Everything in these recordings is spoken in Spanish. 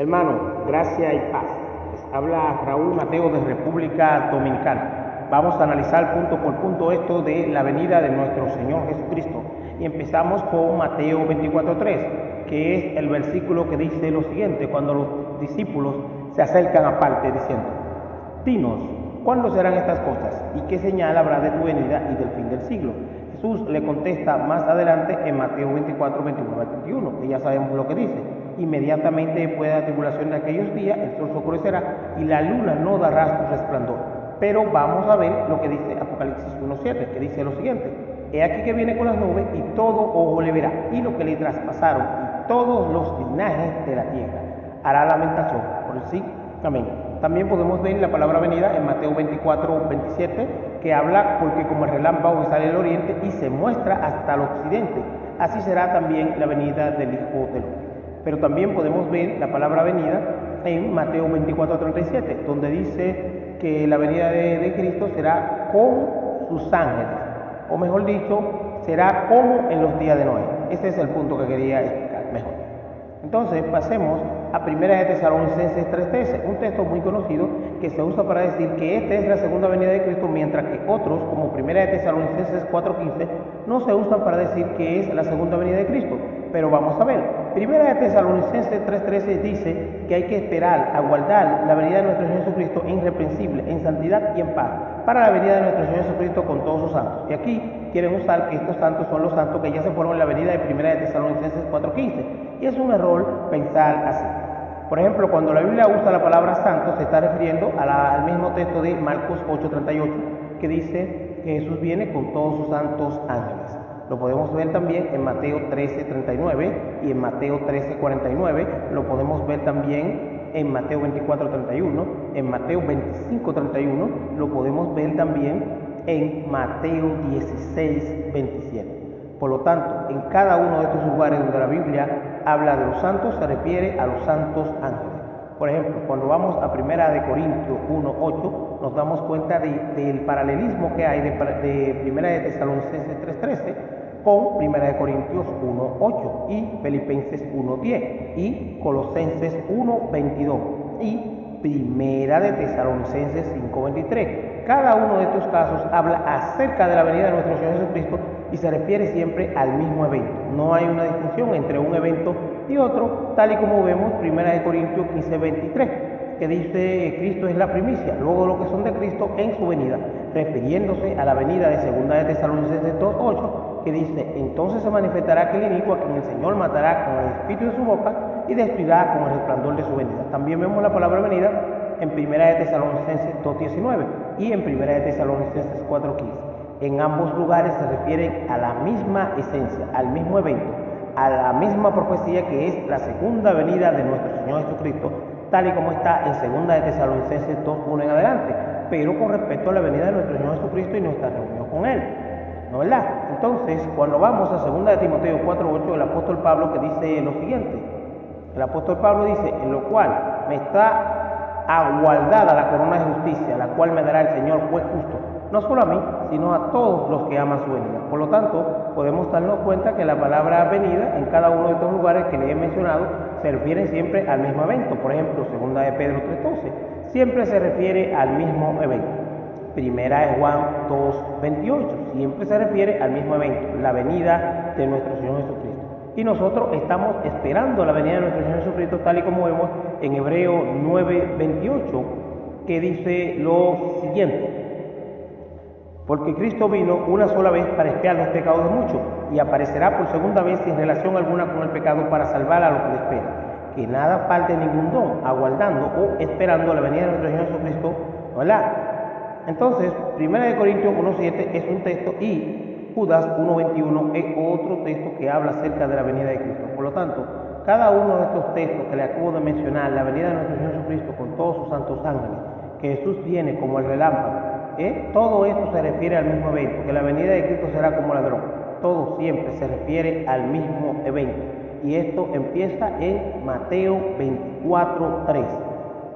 Hermano, gracia y paz. Les habla Raúl Mateo de República Dominicana. Vamos a analizar punto por punto esto de la venida de nuestro Señor Jesucristo. Y empezamos con Mateo 24:3, que es el versículo que dice lo siguiente, cuando los discípulos se acercan aparte diciendo: Dinos, ¿cuándo serán estas cosas? ¿Y qué señal habrá de tu venida y del fin del siglo? Jesús le contesta más adelante en Mateo 24, 29 al 31, que ya sabemos lo que dice. Inmediatamente después de la tribulación de aquellos días, el sol se oscurecerá y la luna no dará su resplandor. Pero vamos a ver lo que dice Apocalipsis 1:7, que dice lo siguiente: He aquí que viene con las nubes y todo ojo le verá, y lo que le traspasaron, y todos los linajes de la tierra hará lamentación por el sí. Amén. También podemos ver la palabra venida en Mateo 24:27, que habla porque como el relámpago que sale del oriente y se muestra hasta el occidente, así será también la venida del Hijo del Hombre. Pero también podemos ver la palabra venida en Mateo 24:37, donde dice que la venida de Cristo será con sus ángeles, o mejor dicho, será como en los días de Noé. Ese es el punto que quería explicar mejor. Entonces pasemos a 1 de Tesalonicenses 3:13, un texto muy conocido que se usa para decir que esta es la segunda venida de Cristo, mientras que otros, como 1 de Tesalonicenses 4:15, no se usan para decir que es la segunda venida de Cristo. Pero vamos a ver, 1 de Tesalonicenses 3:13 dice que hay que esperar, aguardar la venida de nuestro Señor Jesucristo irreprensible, en santidad y en paz, para la venida de nuestro Señor Jesucristo con todos sus santos. Y aquí quieren usar que estos santos son los santos que ya se fueron en la venida de 1 de Tesalonicenses 4:15. Y es un error pensar así. Por ejemplo, cuando la Biblia usa la palabra santo, se está refiriendo al mismo texto de Marcos 8:38, que dice que Jesús viene con todos sus santos ángeles. Lo podemos ver también en Mateo 13:39 y en Mateo 13:49. Lo podemos ver también en Mateo 24:31, en Mateo 25:31. Lo podemos ver también en Mateo 16:27. Por lo tanto, en cada uno de estos lugares donde la Biblia habla de los santos, se refiere a los santos ángeles. Por ejemplo, cuando vamos a 1 Corintios 1:8, nos damos cuenta del paralelismo que hay de 1 de Tesalonicenses 3:13 con 1 Corintios 1:8 y Filipenses 1:10 y Colosenses 1:22 y 1 de Tesalonicenses 5:23. Cada uno de estos casos habla acerca de la venida de nuestro Señor Jesucristo y se refiere siempre al mismo evento. No hay una distinción entre un evento y otro, tal y como vemos 1 Corintios 15:23, que dice: Cristo es la primicia, luego lo que son de Cristo en su venida, refiriéndose a la venida de 2 de Tesalonicenses 2:8, que dice: Entonces se manifestará aquel inicuo a quien el Señor matará con el espíritu de su boca y destruirá con el resplandor de su venida. También vemos la palabra venida en 1 de Tesalonicenses 2:19 y en 1 de Tesalonicenses 4:15. En ambos lugares se refieren a la misma esencia, al mismo evento, a la misma profecía, que es la segunda venida de nuestro Señor Jesucristo, tal y como está en 2 de Tesalonicenses 2:1 en adelante, pero con respecto a la venida de nuestro Señor Jesucristo y nuestra reunión con Él, ¿no es verdad? Entonces, cuando vamos a 2 de Timoteo 4:8, el apóstol Pablo que dice lo siguiente, el apóstol Pablo dice: en lo cual me está aguardada la corona de justicia, la cual me dará el Señor juez justo, no solo a mí, sino a todos los que aman su venida. Por lo tanto, podemos darnos cuenta que la palabra venida en cada uno de estos lugares que les he mencionado se refiere siempre al mismo evento. Por ejemplo, 2 de Pedro 3:12 siempre se refiere al mismo evento. 1 de Juan 2:28 siempre se refiere al mismo evento, la venida de nuestro Señor Jesucristo. Y nosotros estamos esperando la venida de nuestro Señor Jesucristo, tal y como vemos en Hebreos 9:28, que dice lo siguiente: Porque Cristo vino una sola vez para expiar los pecados de muchos, y aparecerá por segunda vez sin relación alguna con el pecado para salvar a los que le esperan. Que nada falte ningún don, aguardando o esperando la venida de nuestro Señor Jesucristo, ¿verdad? Entonces, 1 Corintios 1:7 es un texto y Judas 1:21 es otro texto que habla acerca de la venida de Cristo. Por lo tanto, cada uno de estos textos que le acabo de mencionar, la venida de nuestro Señor Jesucristo con todos sus santos ángeles, que Jesús viene como el relámpago, todo esto se refiere al mismo evento, que la venida de Cristo será como ladrón. Todo siempre se refiere al mismo evento. Y esto empieza en Mateo 24:3,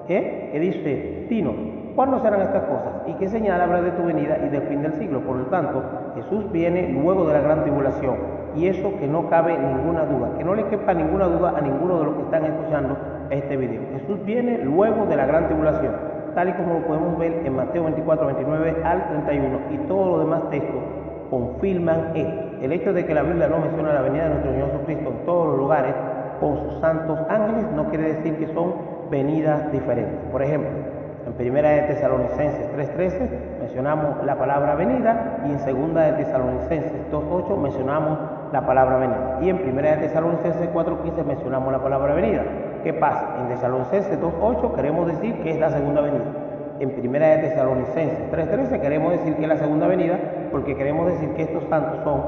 que dice: Dinos, ¿cuándo serán estas cosas? ¿Y qué señal habrá de tu venida y del fin del siglo? Por lo tanto, Jesús viene luego de la gran tribulación. y eso que no cabe ninguna duda, que no le quepa ninguna duda a ninguno de los que están escuchando este video. Jesús viene luego de la gran tribulación, tal y como lo podemos ver en Mateo 24, 29 al 31, y todos los demás textos confirman esto. El hecho de que la Biblia no menciona la venida de nuestro Señor Jesucristo en todos los lugares con sus santos ángeles no quiere decir que son venidas diferentes. Por ejemplo, en Primera de Tesalonicenses 3:13 mencionamos la palabra venida, y en Segunda de Tesalonicenses 2:8 mencionamos la palabra venida, y en Primera de Tesalonicenses 4:15 mencionamos la palabra venida. ¿Qué pasa? En Tesalonicenses 2:8 queremos decir que es la segunda venida. En Primera de Tesalonicenses 3:13 queremos decir que es la segunda venida, porque queremos decir que estos santos son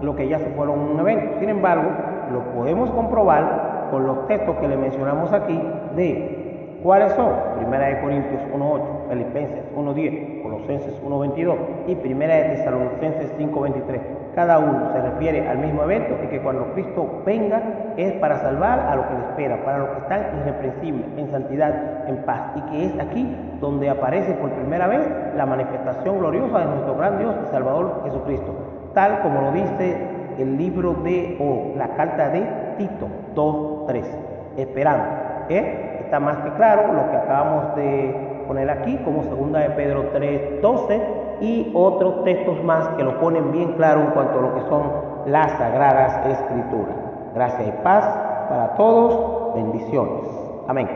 los que ya se fueron en un evento. Sin embargo, lo podemos comprobar con los textos que le mencionamos aquí de ¿cuáles son? Primera de Corintios 1:8, Filipenses 1:10, Colosenses 1:22 y Primera de Tesalonicenses 5:23. Cada uno se refiere al mismo evento, y que cuando Cristo venga es para salvar a los que le esperan, para los que están irreprensibles, en santidad, en paz, y que es aquí donde aparece por primera vez la manifestación gloriosa de nuestro gran Dios y Salvador Jesucristo, tal como lo dice el libro la carta de Tito 2:3, esperando. Está más que claro lo que acabamos de poner aquí, como Segunda de Pedro 3:12 y otros textos más que lo ponen bien claro en cuanto a lo que son las Sagradas Escrituras. Gracias y paz para todos. Bendiciones. Amén.